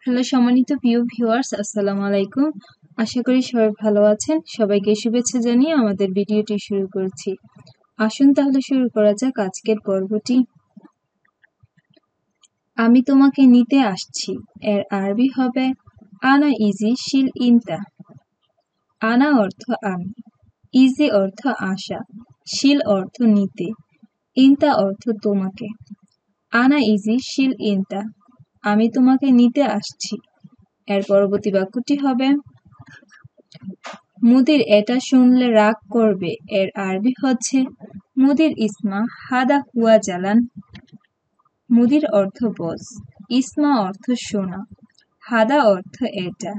Hello সম্মানিত প্রিয় viewers, আসসালামু আলাইকুম। আশা করি সবাই ভালো আছেন। সবাইকে শুভেচ্ছা জানিয়ে আমাদের ভিডিওটি শুরু করছি। আসুন তাহলে শুরু করা যাক আজকের পর্বটি। আমি তোমাকে নিতে আসছি এর আরবি হবে আনা ইজি শিল ইনতা। আনা অর্থ আমি, ইজি অর্থ আসা, শিল অর্থ নিতে, ইনতা অর্থ তোমাকে। আনা ইজি শিল ইনতা, আমি তোমাকে নিতে আসছি। এর পরবর্তী বাক্যটি হবে মুদির এটা শুনলে রাগ করবে এর আরবি হচ্ছে মুদির ইসমা হাদা হুয়া জালান। মুদির অর্থ বস, ইসমা অর্থ শোনা, হাদা অর্থ এটা,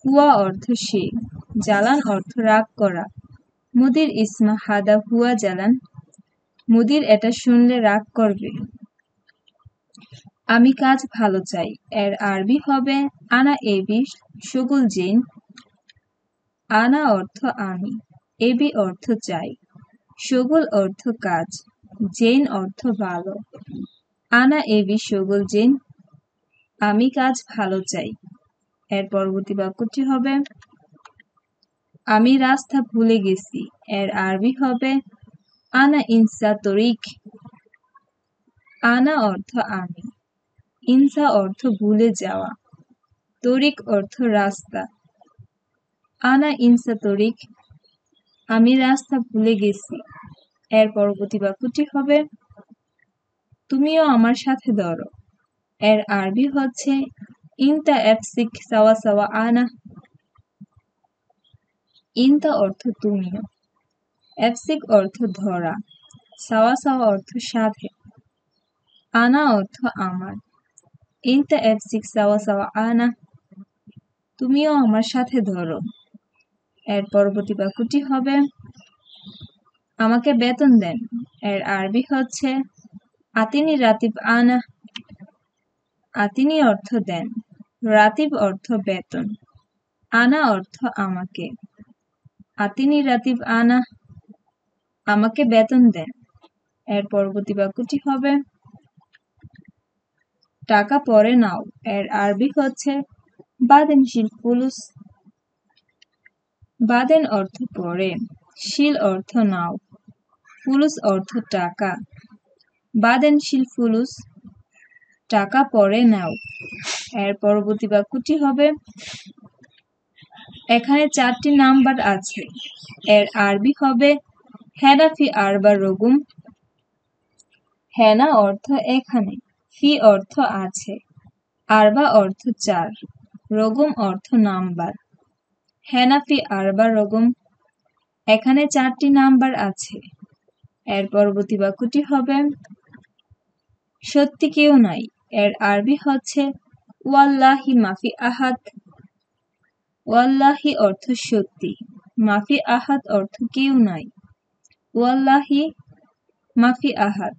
হুয়া অর্থ সে, জালান অর্থ রাগ করা। মুদির ইসমা হাদা হুয়া জালান, মুদির এটা শুনলে রাগ করবে। আমি কাজ ভালো চাই এর আরবি হবে আনা এবি শুগুল জিন। আনা অর্থ আমি, এবি অর্থ চাই, শুগুল অর্থ কাজ, জেন অর্থ ভালো। আনা এবি শুগুল জেন, আমি কাজ ভালো চাই। এর পরবর্তী বাক্যটি হবে আমি রাস্তা ভুলে গেছি এর আরবি হবে আনা ইনসা তরিক। আনা অর্থ আমি, ইনসা অর্থ ভুলে যাওয়া, তরিক অর্থ রাস্তা। আনা ইনসা তরিক, আমি রাস্তা ভুলে গেছি। এর পরবর্তী বাক্যটি হবে তুমিও আমার সাথে ধরো এর আরবি হচ্ছে ইনতা এফসিক সাওয়া সাওয়া আনা। ইনতা অর্থ তুমিও, এফসিক অর্থ ধরা, সাওয়া সাওয়া অর্থ সাথে, আনা অর্থ আমার। ইনতা এফসিক সাওয়া সাওয়া আনা, তুমিও আমার সাথে ধরো। এর পরবর্তী বাক্যটি হবে আমাকে বেতন দেন এর আরবি হচ্ছে আতিনি রাতিব আনা। আতিনি অর্থ দেন, রাতিব অর্থ বেতন, আনা অর্থ আমাকে। আতিনি রাতিব আনা, আমাকে বেতন দেন। এর পরবর্তী বাক্যটি হবে টাকা পরে নাও এর আরবি হচ্ছে বাদেন শিল ফুলুস। বাদেন অর্থ পরে, শিল অর্থ নাও, ফুলুস অর্থ টাকা। বাদেন শিল ফুলুস, টাকা পরে নাও। এর পরবর্তী বাক্যটি হবে এখানে 4টি নাম্বার আছে এর আরবি হবে হেনা ফি আরবা রগুম। হেনা অর্থ এখানে, ফি অর্থ আছে, আরবা অর্থ 4, রগুম অর্থ নাম্বার। হেনা ফি আরবা রগুম, এখানে 4টি নাম্বার আছে। এর পরবর্তী বাক্যটি হবে সত্যি কেউ নাই এর আরবি হচ্ছে ওয়াল্লাহি মাফি আহাদ। ওয়াল্লাহি অর্থ সত্যি, মাফি আহাদ অর্থ কেউ নাই। ওয়াল্লাহি মাফি আহাদ,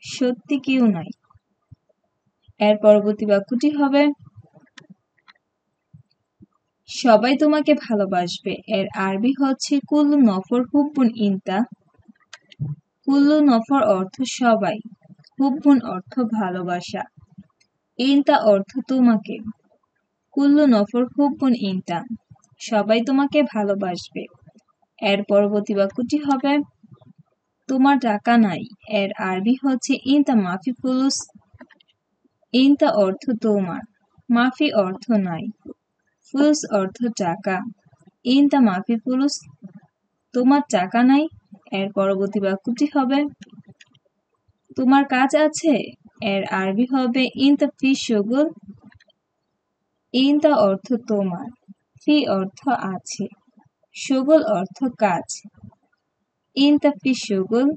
সত্যি কেউ নাই। এর পরবর্তী বাক্যটি হবে সবাই তোমাকে ভালোবাসবে এর আরবি হচ্ছে কুল্লু নফর হুব্বুন ইনতা। কুল্লু নফর অর্থ সবাই, হুব্বুন অর্থ ভালোবাসা, ইনতা অর্থ তোমাকে। কুল্লু নফর হুব্বুন ইনতা, সবাই তোমাকে ভালোবাসবে। এর পরবর্তী বাক্যটি হবে তোমার টাকা নাই এর আরবি হচ্ছে ইনতা মাফি ফুলুস। ইনতা অর্থ তোমার, মাফি অর্থ নাই, ফুলুস অর্থ টাকা, ইনতা মাফি ফুলুস, তোমার টাকা নাই। এর পরবর্তী বাক্যটি হবে তোমার কাজ আছে এর আরবি হবে ইনতা ফি শুগুল। ইনতা অর্থ তোমার, ফি অর্থ আছে, শুগুল অর্থ কাজ। ইনতা ফি শুগুল,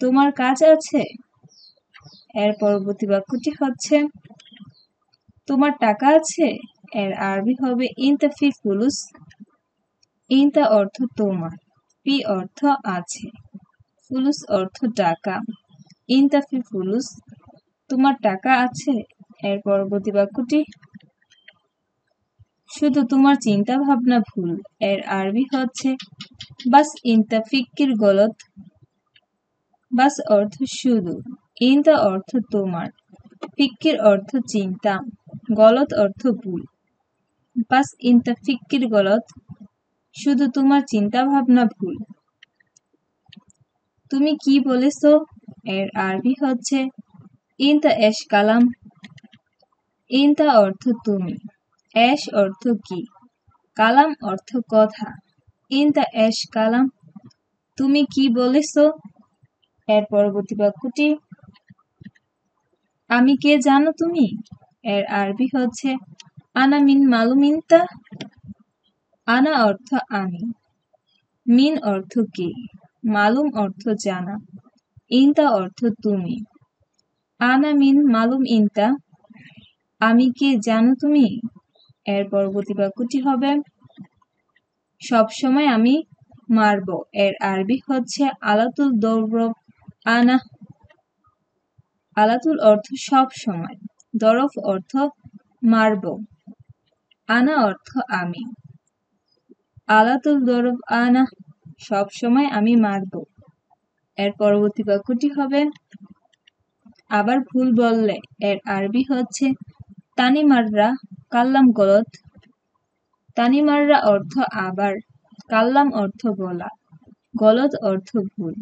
তোমার কাজ আছে। এর পরবর্তী বাক্যটি হচ্ছে তোমার টাকা আছে এর আরবি হবে ইনতা ফি ফুলুস। ইনতা অর্থ তোমার, ফি অর্থ আছে, ফুলুস অর্থ টাকা, ইনতা ফি ফুলুস, তোমার টাকা আছে। এর পরবর্তী বাক্যটি শুধু তোমার চিন্তা ভাবনা ভুল এর আরবি হচ্ছে বাস ইনতা ফিক্কির গলত। বাস অর্থ শুধু, ইনতা অর্থ তোমার, ফিক্কির অর্থ চিন্তা, গলত অর্থ ভুল। বাস ইনতা ফিক্কির গলত, শুধু তোমার চিন্তা ভাবনা ভুল। তুমি কি বলেছো এর আরবি হচ্ছে ইনতা এশ কালাম। ইনতা অর্থ তুমি, এশ অর্থ কি, কালাম অর্থ কথা। ইনতা এশ কালাম, তুমি কি বলেছো। এর পরবর্তী বাক্যটি আমি কে জানো তুমি। এর আরবি হচ্ছে আনা মিন মালুম ইনতা। আনা অর্থ আমি, মিন অর্থ কে, মালুম অর্থ জানা, ইনতা অর্থ তুমি। আনা মিন মালুম ইনতা, আমি কে জানো তুমি। এর পরবর্তী বাক্যটি হবে সব সময় আমি মারব। এর আরবি হচ্ছে আলাতুল দরব আনা। আলাতুল অর্থ সব সময়, দরফ অর্থ মারব, আনা অর্থ আমি। আলাতুল দরব আনা, সব সময় আমি মারব। এর পরবর্তী বাক্যটি হবে আবার ভুল বললে। এর আরবি হচ্ছে তানি মাররা কাল্লাম গলত। তানি মাররা অর্থ আবার, কাল্লাম অর্থ বলা, গলত অর্থ ভুল।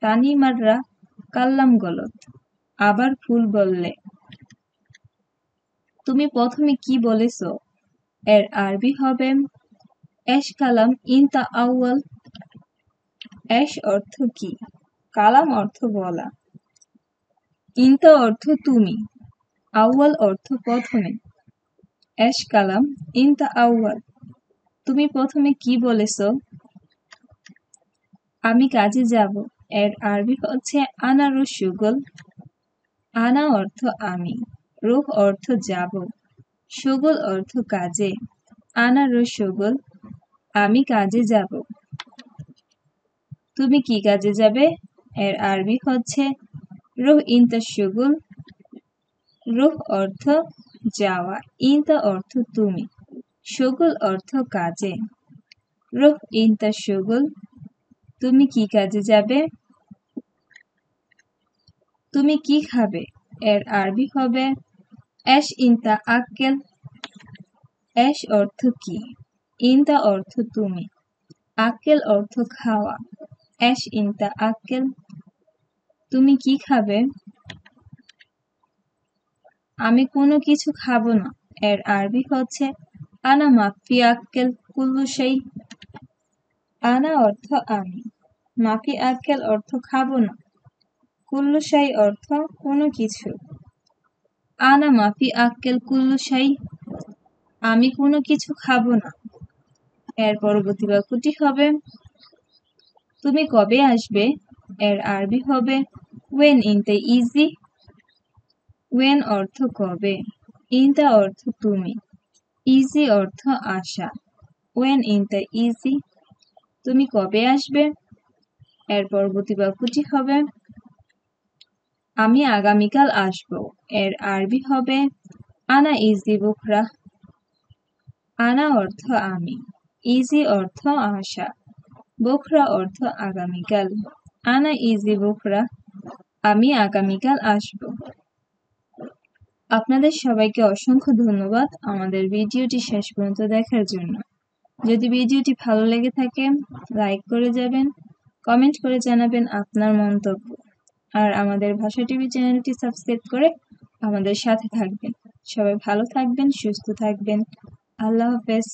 তানি মাররা কাল্লাম গলত, আবার ভুল বললে। তুমি প্রথমে কি বলেছো। এর আরবি হবে এশ কালাম ইনতা আউয়াল। এশ অর্থ কি, কালাম অর্থ বলা, ইনতা অর্থ তুমি, আউয়াল অর্থ প্রথমে। এশ কালাম ইনতা আউয়াল, তুমি প্রথমে কি বলেছো। আমি কাজে যাব। এর আরবি হচ্ছে আনা রুহ শুগল। আনা অর্থ আমি, রুহ অর্থ যাব, শুগল অর্থ কাজে। আনা রুহ শুগল, আমি কাজে যাব। তুমি কি কাজে যাবে। এর আরবি হচ্ছে রুহ ইনতা শুগল। রুহ অর্থ যাওয়া, ইনতা অর্থ তুমি, শুগল অর্থ কাজে। রুহ ইনতা শুগল, তুমি কি কাজে যাবে। তুমি কি খাবে। এর আরবি হবে এশ ইনতা আক্কেল। এশ অর্থ কি, ইনতা অর্থ তুমি, আক্কেল অর্থ খাওয়া। এশ ইনতা আক্কেল, তুমি কি খাবে। আমি কোনো কিছু খাবো না। এর আরবি হচ্ছে আনা মাফি আক্কেল কুল্লু সেই। আনা অর্থ আমি, মাফি আক্কেল অর্থ খাবো না, কুল্লু সেই অর্থ কোনো কিছু। আনা মাফি আক্কেল কুল্লু সেই, আমি কোনো কিছু খাবো না। এর পরবর্তী বাক্যটি হবে তুমি কবে আসবে। এর আরবি হবে ওয়েন ইনতে ইজি। ওয়েন অর্থ কবে, ইনতা অর্থ তুমি, ইজি অর্থ আসা। ওয়েন ইনতে ইজি, তুমি কবে আসবে। এর পরবর্তী বাক্যটি হবে আমি আগামীকাল আসব। এর আরবি হবে আনা ইজি বুকরা। আনা অর্থ আমি, ইজি অর্থ আসা, বুকরা অর্থ আগামীকাল। আনা ইজি বুকরা, আমি আগামীকাল আসব। আপনাদের সবাইকে অসংখ্য ধন্যবাদ আমাদের ভিডিওটি শেষ পর্যন্ত দেখার জন্য। যদি ভিডিওটি ভালো লেগে থাকে লাইক করে যাবেন, কমেন্ট করে জানাবেন আপনার মন্তব্য। আর আমাদের ভাষা টিভি চ্যানেলটি সাবস্ক্রাইব করে আমাদের সাথে থাকবেন। সবাই ভালো থাকবেন, সুস্থ থাকবেন। আল্লাহ হাফেজ।